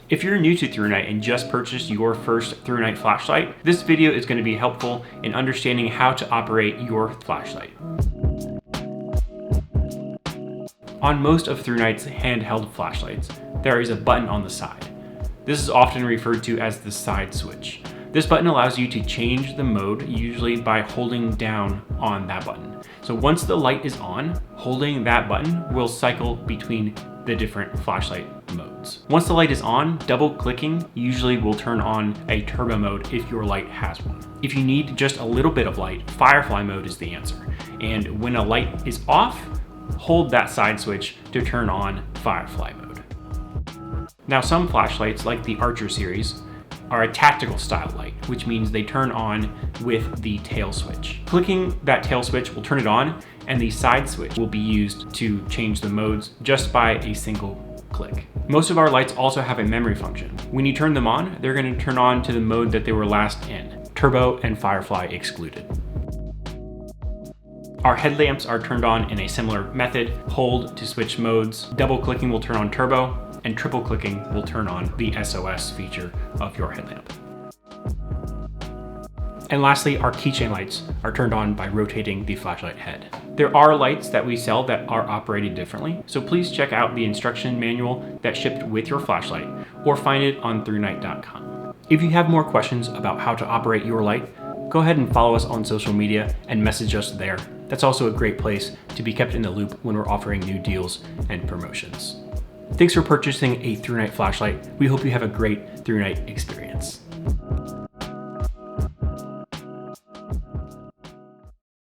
If you're new to ThruNite and just purchased your first ThruNite flashlight, this video is going to be helpful in understanding how to operate your flashlight. On most of ThruNite's handheld flashlights, there is a button on the side. This is often referred to as the side switch. This button allows you to change the mode, usually by holding down on that button. So once the light is on, holding that button will cycle between the different flashlight modes. Once the light is on, double clicking usually will turn on a turbo mode if your light has one. If you need just a little bit of light, firefly mode is the answer. And when a light is off, hold that side switch to turn on firefly mode. Now some flashlights, like the Archer series, are a tactical style light, which means they turn on with the tail switch. Clicking that tail switch will turn it on, and the side switch will be used to change the modes just by a single click. Most of our lights also have a memory function. When you turn them on, they're going to turn on to the mode that they were last in, turbo and firefly excluded. Our headlamps are turned on in a similar method. Hold to switch modes, double clicking will turn on turbo, and triple clicking will turn on the SOS feature of your headlamp. And lastly, our keychain lights are turned on by rotating the flashlight head. There are lights that we sell that are operated differently, so please check out the instruction manual that shipped with your flashlight, or find it on ThruNite.com. If you have more questions about how to operate your light, go ahead and follow us on social media and message us there. That's also a great place to be kept in the loop when we're offering new deals and promotions. Thanks for purchasing a ThruNite flashlight. We hope you have a great ThruNite experience.